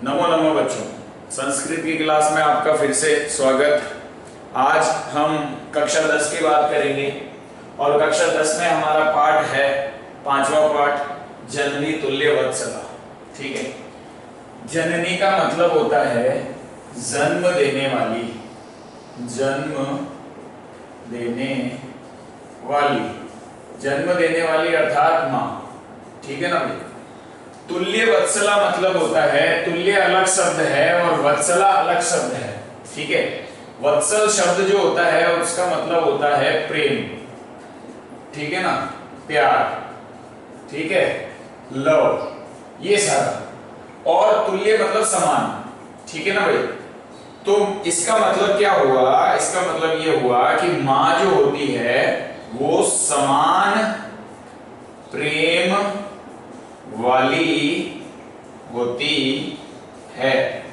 नमो नमो बच्चों, संस्कृत की क्लास में आपका फिर से स्वागत। आज हम कक्षा 10 की बात करेंगे और कक्षा 10 में हमारा पाठ है 5वां पाठ, जननी तुल्य वत्सला। ठीक है, जननी का मतलब होता है जन्म देने वाली, जन्म देने वाली, जन्म देने वाली अर्थात माँ। ठीक है ना भाई। तुल्य वत्सला मतलब होता है, तुल्य अलग शब्द है और वत्सला अलग शब्द है। ठीक है, वत्सल शब्द जो होता है उसका मतलब होता है प्रेम। ठीक है ना, प्यार, ठीक है, लव, ये सारा। और तुल्य मतलब समान। ठीक है ना भाई। तो इसका मतलब क्या हुआ? इसका मतलब ये हुआ कि माँ जो होती है वो समान प्रेम वाली होती है,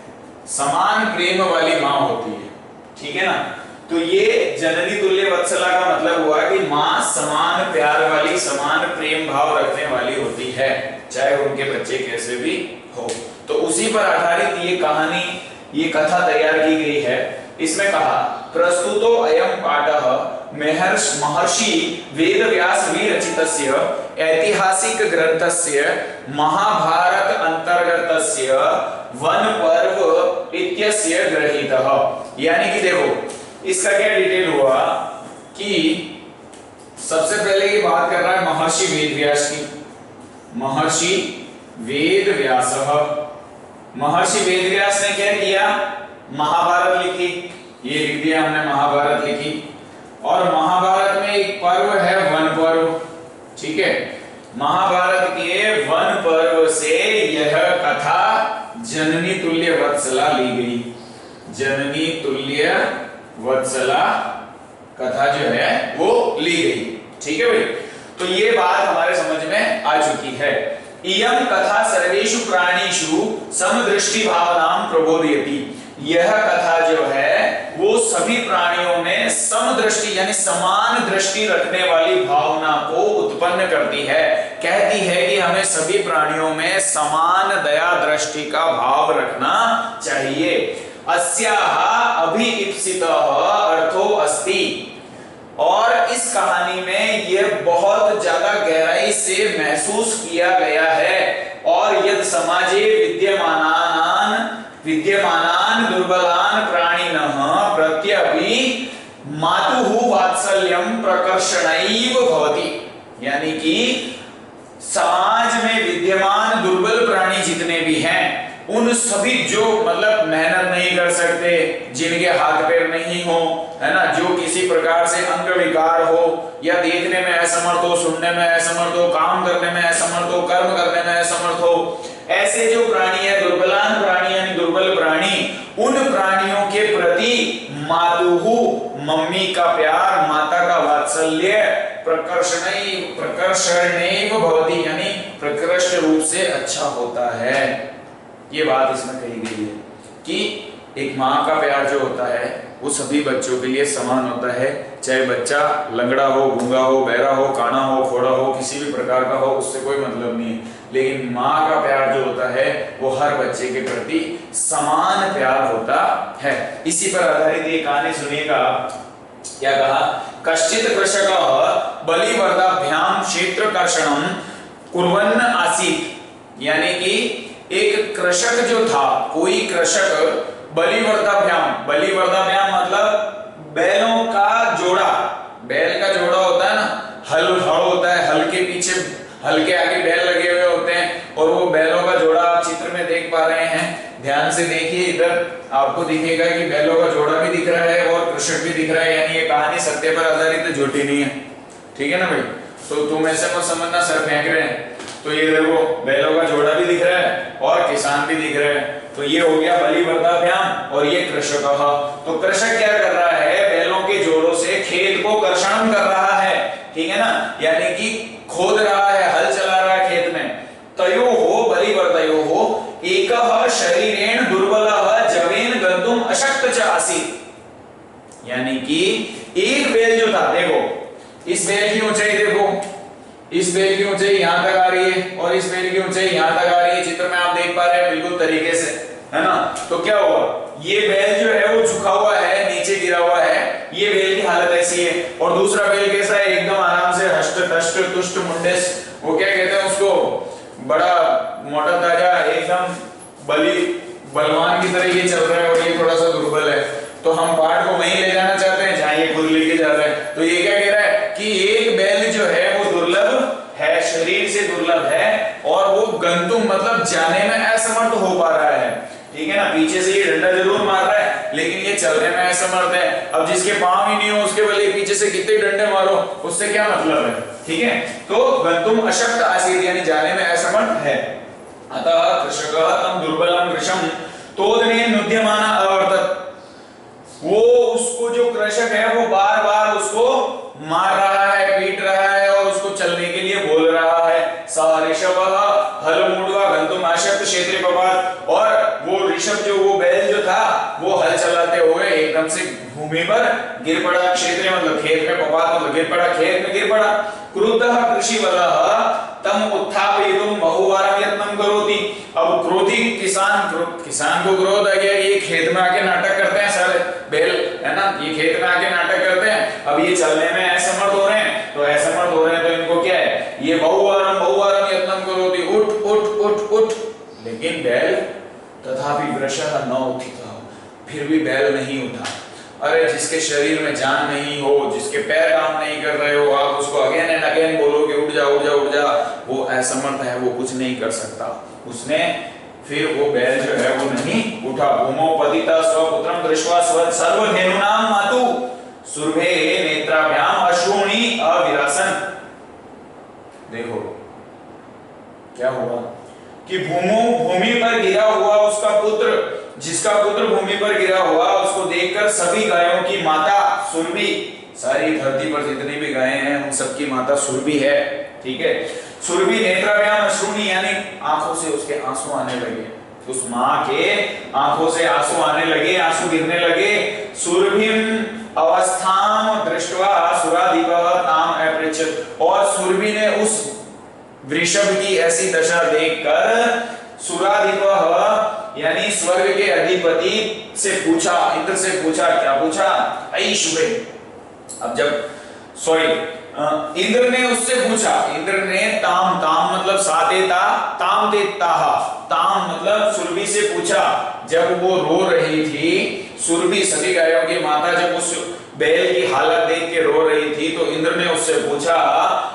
समान प्रेम वाली माँ होती है। ठीक है ना। तो ये जननी तुल्य वत्सला का मतलब हुआ कि माँ समान प्यार वाली, समान प्रेम भाव रखने वाली होती है, चाहे उनके बच्चे कैसे भी हो। तो उसी पर आधारित ये कहानी, ये कथा तैयार की गई है। इसमें कहा प्रस्तुतो अयम पाठः महर्षि वेदव्यास विरचितस्य ऐतिहासिक ग्रंथस्य महाभारत अंतर्गतस्य वन पर्व इत्यस्य ग्रहीतः। यानी कि देखो इसका क्या डिटेल हुआ कि सबसे पहले ये बात कर रहा है महर्षि वेदव्यास की। महर्षि वेदव्यासः, महर्षि वेदव्यास ने क्या किया? महाभारत लिखी। ये लिख दिया हमने, महाभारत लिखी। और महाभारत में एक पर्व है वन पर्व। ठीक है, महाभारत के वन पर्व से यह कथा जननी तुल्य वत्सला ली गई। जननी तुल्य वत्सला कथा जो है वो ली गई। ठीक है भाई। तो ये बात हमारे समझ में आ चुकी है। इयं कथा सर्वेषु प्राणीषु समदृष्टि भावनां प्रबोधयति। यह कथा जो है वो सभी प्राणियों में समदृष्टि यानी समान दृष्टि रखने वाली भावना को उत्पन्न करती है। कहती है कि हमें सभी प्राणियों में समान दया दृष्टि का भाव रखना चाहिए। अस्याः अभिईप्सितः अर्थो अस्ति। और इस कहानी में यह बहुत ज्यादा गहराई से महसूस किया गया है। और यद समाजे विद्यमानान दुर्बलान प्राणिनः प्रत्यपि मातुः वात्सल्यं प्रकर्षणैव भवति। यानी कि समाज में विद्यमान दुर्बल प्राणी जितने भी हैं उन सभी, जो मतलब मेहनत नहीं कर सकते, जिनके हाथ पैर नहीं हो, है ना, जो किसी प्रकार से अंग विकार हो या देखने में असमर्थ हो, सुनने में असमर्थ हो, काम करने में असमर्थ हो, कर्म करने में असमर्थ हो, ऐसे जो प्राणी है दुर्बलान प्राणी यानी दुर्बल प्राणी, उन प्राणियों के प्रति मातुहु मम्मी का प्यार, माता का वात्सल्य प्रकर्षणैव भवति यानी प्रकृष्ट रूप से अच्छा होता है। ये बात इसमें कही गई है कि एक माँ का प्यार जो होता है वो सभी बच्चों के लिए समान होता है। चाहे बच्चा लंगड़ा हो, गूंगा हो, बहरा हो, काना हो, फोड़ा हो, किसी भी प्रकार का हो, उससे कोई मतलब नहीं है। लेकिन माँ का प्यार जो होता है वो हर बच्चे के प्रति समान प्यार होता है। इसी पर आधारित ये कहानी सुनिएगा। क्या कहा? कश्चित कृषकः बलिवर्दाभ्याम क्षेत्रकर्षणं कुर्वन् आसीत्। यानी कि एक कृषक जो था, कोई कृषक बलिवर्दाभ्याम, बलिवर्दाभ्याम मतलब बैलों का जोड़ा, बैल का जोड़ा होता है ना, हल होता है, हल के पीछे, हल के आगे बैल लगे हुए होते हैं और वो बैलों का जोड़ा आप चित्र में देख पा रहे हैं। ध्यान से देखिए, इधर आपको दिखेगा कि बैलों का जोड़ा भी दिख रहा है और कृषक भी दिख रहा है। यानी ये कहानी सत्य पर आधारित, झूठी नहीं है। ठीक है ना भाई। तो तुम ऐसे मत समझना सर फेंक रहे हैं। तो ये देखो बैलों का जोड़ा भी दिख रहा है और किसान भी दिख रहे हैं। तो ये हो गया बलिवर्दाभ्याम और ये कृषक। तो कृषक क्या कर रहा है? बैलों के जोड़ों से खेत को कर्षण कर रहा है। ठीक है ना, यानी कि खोद रहा है, हल चला रहा है खेत में। तयोः बलिवर्दयोः एकः शरीरेण दुर्बलः जवेन गन्तुम् अशक्त च आसीत्। यानी कि एक बैल जो था, देखो इस बैल की ऊंचाई देखो, इस बेल की ऊंचाई यहां तक आ रही है और इस बेल की ऊंचाई यहां तक आ रही है। चित्र में आप देख पा रहे हैं बिल्कुल तरीके से। है ना। तो क्या हुआ, ये बैल जो है वो झुका हुआ है, नीचे गिरा हुआ है, ये बैल की हालत ऐसी है। और दूसरा बैल कैसा है, एकदम आराम से हष्ट तष्ट तुष्ट मुंडेस, वो क्या कहते हैं उसको, बड़ा मोटा ताजा एकदम बलवान की तरह ये चल रहा है, और ये थोड़ा सा दुर्बल है। तो हम पाठ को वहीं ले जाना चाहते हैं जहां ये खुद लेके जा रहा है। तो ये क्या कह रहा है कि एक बैल जो है वो दुर्लभ है, शरीर से दुर्लभ है, और वो गंतुम मतलब जाने में असमर्थ हो पा रहा है। ठीक है ना, पीछे से ये डंडा जरूर मार रहा है लेकिन ये चलने में असमर्थ है। अब जिसके पांव ही नहीं हो उसके बल्कि पीछे से कितने डंडे मारो, उससे क्या मतलब है। ठीक है, तो गंतुम अशक्त आसीत यानी जाने में असमर्थ है। अतः कृषकः तम दुर्बलम कृशम तोदने नुद्यमाना अवर्तत, वो उसको जो कृषक है वो बार बार उसको मार रहा है, पीट रहा है और उसको चलने के लिए बोल रहा है। स ऋषभः हल मूढ़वा गंतुम अशक्त क्षेत्रे पपात, और वो ऋषभ जो वो बैल जो था वो हल चलाते हुए एकदम से भूमि पर गिर पड़ा, क्षेत्र मतलब खेत में, पपात मतलब गिर पड़ा, खेत में गिर पड़ा। क्रुद्धः कृषिवलः तम उत्थापयितुम बहुवारं यत्नं करोति, अब क्रोधी किसान को क्रोध आ गया, ये खेत में आके नाटक करते हैं सारे बैल, है ना, ये खेत में आके नाटक करते हैं। अब ये चलने में असमर्थ हो रहे हैं, तो असमर्थ हो रहे हैं तो इनको क्या है, ये बहुवारं यत्नं करोति, उठ उठ उठ उठ, लेकिन बैल तथापि वृषः न उत्थितः, फिर भी बैल नहीं उठा। अरे जिसके शरीर में जान नहीं हो, जिसके पैर काम नहीं कर रहे हो, आप उसको अगेन एंड अगेन बोलोगे उठ जा उठ जा उठ जा, वो असमर्थ है, वो कुछ नहीं कर सकता। उसने फिर वो बैल जो है वो नहीं उठा। भूमौ पतिता स्वपुत्रं दृष्ट्वा सर्वधेनुनां मातु सुरभे नेत्राभ्याम अश्रूणि अविरासन। देखो क्या हुआ कि भूमि पर गिरा हुआ उसका पुत्र, जिसका पुत्र भूमि पर गिरा हुआ, उसको देखकर सभी गायों की माता सुरभि, सारी धरती पर जितनी भी गायें हैं उन सबकी माता सुरभि है। ठीक है, सुरभि नेत्राभ्याम अश्रूणि यानी आंखों से उसके आंसू आने लगे, उस मां के आंखों से आंसू आने लगे, आंसू गिरने लगे। सुरभिम अवस्थाम दृष्ट्वा सुराधिपः ताम अपृच्छत्, और सुरभि ने उस वृषभ की ऐसी दशा देखकर सुराधिपः यानी स्वर्ग के अधिपति से पूछा, इंद्र से पूछा, क्या पूछा, ऐ शुभे। अब जब इंद्र ने उससे पूछा, इंद्र ने ताम मतलब सातेता ताम देताह, ताम मतलब सुरभि से पूछा। जब वो रो रही थी सुरभि, सभी गायों की माता, जब उस बैल की हालत देख के रो रही थी तो इंद्र ने उससे पूछा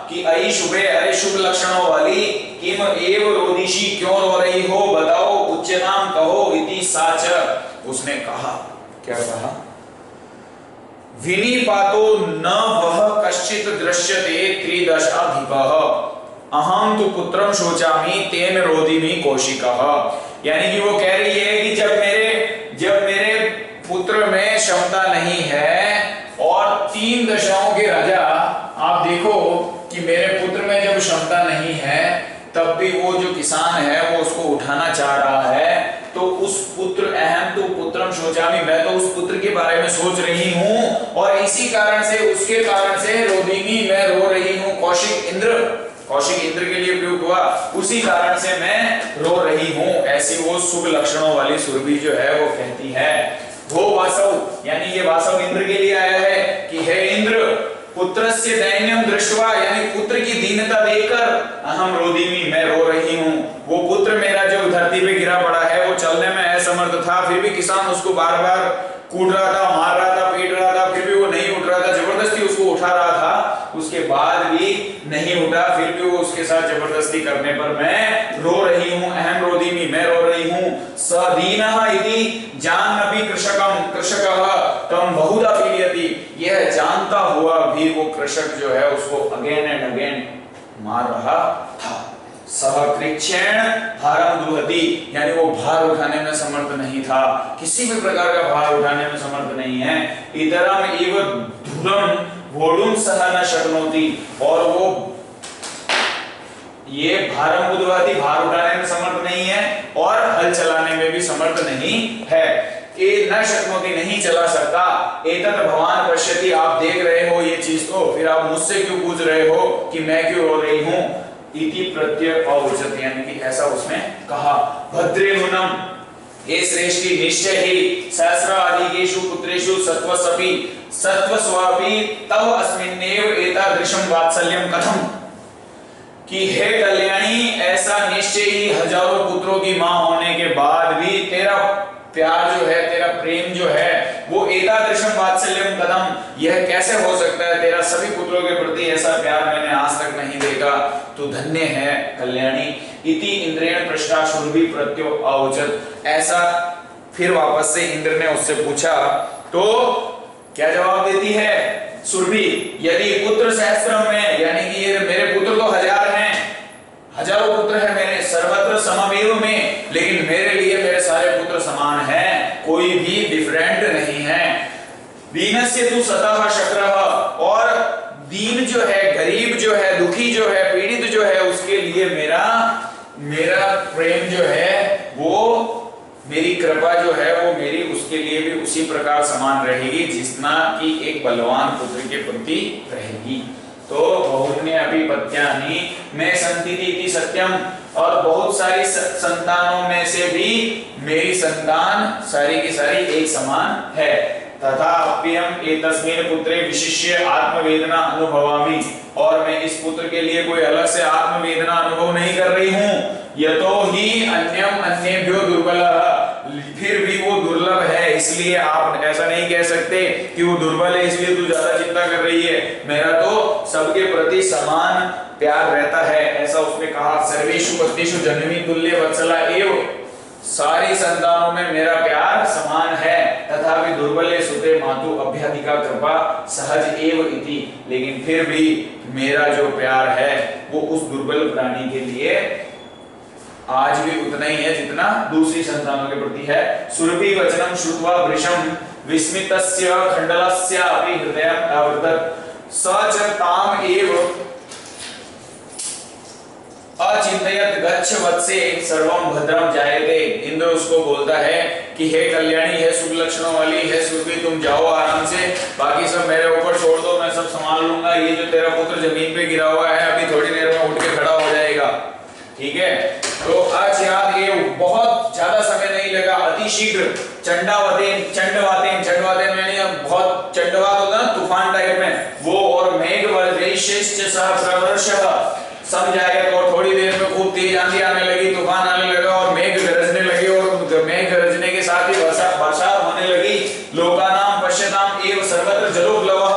कि ऐ शुभे, अरे शुभ लक्षणों वाली, किम एव रोदिशी, क्यों रो रही हो, बताओ, उच्चनाम कहो, इति साच। उसने कहा, क्या कहा, विनिपातो न वह कश्चित दृश्यते त्रिदशाधिपः अहम तु पुत्रम शोचामि तेन रोदिमि कौशिकः। यानी कि वो कह रही है कि जब मेरे पुत्र में क्षमता नहीं है, और 3 दशाओं के राजा, आप देखो कि मेरे पुत्र में जब क्षमता नहीं है तब भी वो जो किसान है वो उसको उठाना चाह रहा है, तो उस पुत्र अहम तो पुत्रम शोचामि, मैं तो उस पुत्र के बारे में सोच रही हूं, और इसी कारण से, उसके कारण से रोदिनी, मैं रो रही हूं। कौशिक इंद्र के लिए प्रयुक्त हुआ, उसी कारण से मैं रो रही हूं, ऐसी वो शुभ लक्षणों वाली सुरभि जो है वो कहती है। वो वासव यानी ये वासव इंद्र के लिए आया है कि हे इंद्र, पुत्रस्य दैन्यम दृष्ट्वा यानी पुत्र की दीनता देखकर, अहम रोदिमी, मैं रो रही हूं। वो पुत्र मेरा जो धरती पे गिरा पड़ा है, वो चलने में असमर्थ था, फिर भी किसान उसको बार बार कूट रहा था, मार रहा था, पीट रहा था, फिर भी वो नहीं उठ रहा था, जबरदस्ती उसको उठा रहा था, उसके बाद भी नहीं उठा, फिर भी वो उसके साथ जबरदस्ती करने पर मैं रो रही हूं। अहम रोदिमी, मैं रो रही हूं। सदीनः इति जानपि कृषकः तम बहुधा पीड़यति, यह जानता हुआ भी वो कृषक जो है उसको अगेन एंड अगेन मार रहा था। सह कृच्छेण भारम दुहति, यानी वो भार उठाने में समर्थ नहीं था, किसी भी प्रकार का भार उठाने में समर्थ नहीं है। इतरम इव धुरम वोडुम सह न शक्नोति, और वो ये भारम दुहति, भार उठाने में समर्थ नहीं है, और हल चलाने में भी समर्थ नहीं है। ये न शक्नोति, नहीं चला सकता। एतत् भवान पश्यति, आप देख रहे हो ये चीज, तो फिर आप मुझसे क्यों पूछ रहे हो कि मैं क्यों रो रही हूं। इति प्रत्यय अवचत, यानी कि ऐसा उसने कहा। भद्रे मुनम, हे श्रेष्ठी निश्चय ही सहस्राधिकेषु पुत्रेषु सत्त्वस्वापि तव अस्मिन्नेव एतादृशं वात्सल्यं कथम, कि हे कल्याणी ऐसा निश्चय ही हजारों पुत्रों की मां होने के बाद भी तेरा प्यार जो है, तेरा प्रेम जो है वो एतादृशम वात्सल्यम कथम, यह कैसे हो सकता है, तेरा सभी पुत्रों के प्रति ऐसा प्यार मैंने आज तक नहीं देखा, तू धन्य है कल्याणी। इति इंद्रेण पृष्ठा शूर्वी प्रत्यो अवचत, ऐसा फिर वापस से इंद्र ने उससे पूछा तो क्या जवाब देती है सुरभि, यदि पुत्र सहस्त्रम में, यानी कि ये मेरे पुत्र तो हजार हैं, हजारों पुत्र हैं मेरे, सर्वत्र सममेव में, लेकिन मेरे लिए मेरे सारे पुत्र समान हैं, कोई भी डिफरेंट नहीं है। दीनस्य तु सतः शक्रः, और दीन जो है, गरीब जो है, दुखी जो है, पीड़ित जो है, उसके लिए मेरा प्रेम जो है वो, मेरी कृपा जो है वो मेरी उसके लिए भी उसी प्रकार समान रहेगी जितना कि एक बलवान पुत्र के प्रति रहेगी। तो बहुन्य अभिपत्यानि में संतिति इति सत्यम, और बहुत सारी संतानों में से भी मेरी संतान सारी की सारी एक समान है। तथा अप्यहम एतस्मिन् पुत्रे विशिष्य आत्मवेदना अनुभवामि, और मैं इस पुत्र के लिए कोई अलग से आत्मवेदना अनुभव नहीं कर रही हूँ। यतो ही अन्यम अन्येभ्यो दुर्बलः, फिर भी वो दुर्लभ है, इसलिए आप ऐसा नहीं कह सकते कि वो दुर्बल है इसलिए तू ज्यादा चिंता कर रही है, मेरा तो सबके प्रति समान प्यार रहता है, ऐसा उसने कहा। सर्वेषु पत्नीषु जननी तुल्य वत्सला एव, सारी संतानों में मेरा प्यार समान है। तथापि दुर्बले सुते मातु अभ्याधिका कृपा सहज एव इति, लेकिन फिर भी मेरा जो प्यार है वो उस दुर्बल प्राणी के लिए आज भी उतना ही है जितना दूसरी संतानों के प्रति है। सुरभि वचनम श्रुत्वा वृषम विस्मितस्य खंडलस्य अपि हृदयं अवर्धत, स च ताम एव अचिंतयत गच्छ वत्से सर्वं भद्रम जायते। इंद्र उसको बोलता है कि हे कल्याणी, है शुभ लक्षणों वाली है सुरभि, तुम जाओ आराम से, बाकी सब मेरे ऊपर छोड़ दो, मैं सब संभाल लूंगा। ये जो तेरा पुत्र जमीन पे गिरा हुआ है अभी थोड़ी देर में उठ के खड़ा हो जाएगा, ठीक है। तो अचिरात एव, बहुत ज्यादा समय नहीं लगा, अति शीघ्र चंडावतेन मैंने बहुत चंडवात होता है तूफान टाइप में वो, और मेघ वर्जयिष्यश्च सह प्रवर्षः, सम जाएगा तो थोड़ी देर में खूब तेज आंधी आने लगी, तूफान आने लगा और मेघ गरजने लगे, और मेघ गरजने के साथ ही बरसात होने लगी। लोकानाम पश्यताम एव सर्वत्र जलोप्लवः,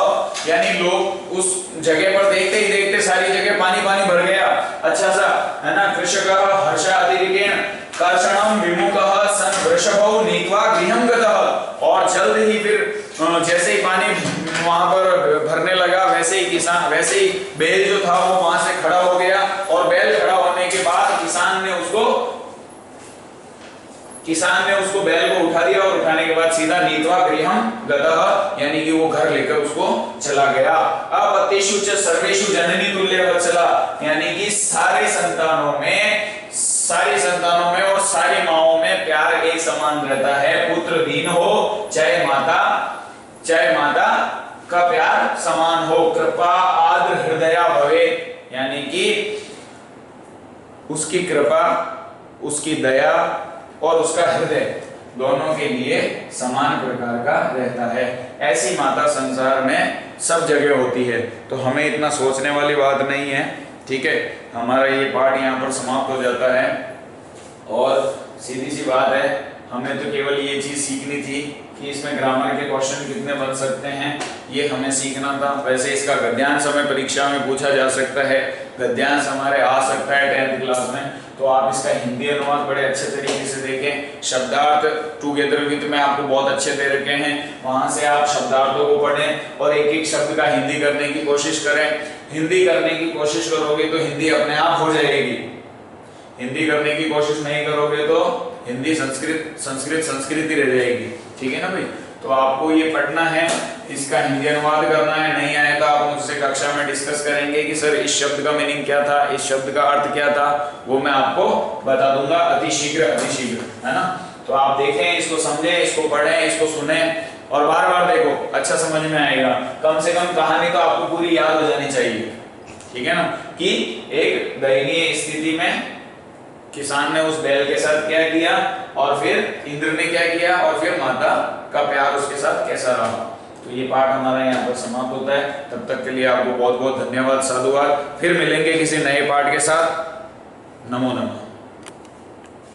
यानी लोग उस जगह पर देखते ही देखते सारी जगह पानी भर गया, अच्छा सा है ना। कृषकः हर्षातिरेकेण कर्षणं विमुखः सन वृषभौ नीत्वा गृहं गतः, और जल्द ही फिर जैसे ही पानी वहां पर भरने लगा वैसे ही बैल जो था वो वहां से खड़ा हो गया, और बैल खड़ा होने के बाद किसान ने उसको बैल को उठा दिया, और उठाने के बाद सीधा नीत्वा गृहं गतः, यानी कि वो घर लेकर उसको चला गया। अपत्येषु च सर्वेषु जननी तुल्य वत्सला, यानी कि सारी संतानों में और सारी माओं में प्यार एक समान रहता है। पुत्र दीन हो चाहे माता का प्यार समान हो। कृपा आद्र हृदया भवे, यानी कि उसकी कृपा, उसकी दया और उसका हृदय दोनों के लिए समान प्रकार का रहता है। ऐसी माता संसार में सब जगह होती है, तो हमें इतना सोचने वाली बात नहीं है, ठीक है। हमारा ये पाठ यहाँ पर समाप्त हो जाता है, और सीधी सी बात है, हमें तो केवल ये चीज सीखनी थी कि इसमें ग्रामर के क्वेश्चन कितने बन सकते हैं, ये हमें सीखना था। वैसे इसका गद्यांश हमें परीक्षा में पूछा जा सकता है, गद्यांश हमारे आ सकता है 10th क्लास में, तो आप इसका हिंदी अनुवाद बड़े अच्छे तरीके से देखें। शब्दार्थ टुगेदर विद में आपको बहुत अच्छे दे रखे हैं, वहां से आप शब्दार्थों को पढ़ें और एक एक शब्द का हिंदी करने की कोशिश करें। हिंदी करने की कोशिश करोगे तो हिंदी अपने आप हो जाएगी, हिंदी करने की कोशिश नहीं करोगे तो हिंदी संस्कृति रह जाएगी, ठीक है ना भाई। तो आपको ये पढ़ना है, इसका हिंदी अनुवाद करना है, नहीं आए तो आप मुझसे कक्षा में डिस्कस करेंगे कि सर इस शब्द का मीनिंग क्या था, इस शब्द का अर्थ क्या था, वो मैं आपको बता दूंगा अति शीघ्र, है ना। तो आप देखें, इसको समझें, इसको पढ़ें, इसको सुने और बार बार देखो, अच्छा समझ में आएगा। कम से कम कहानी तो आपको पूरी याद हो जानी चाहिए, ठीक है ना, कि एक दयनीय स्थिति में किसान ने उस बैल के साथ क्या किया और फिर इंद्र ने क्या किया और फिर माता का प्यार उसके साथ कैसा रहा। तो ये पाठ हमारा यहाँ पर समाप्त होता है। तब तक के लिए आपको बहुत बहुत धन्यवाद, साधुवाद। फिर मिलेंगे किसी नए पाठ के साथ। नमो नमः।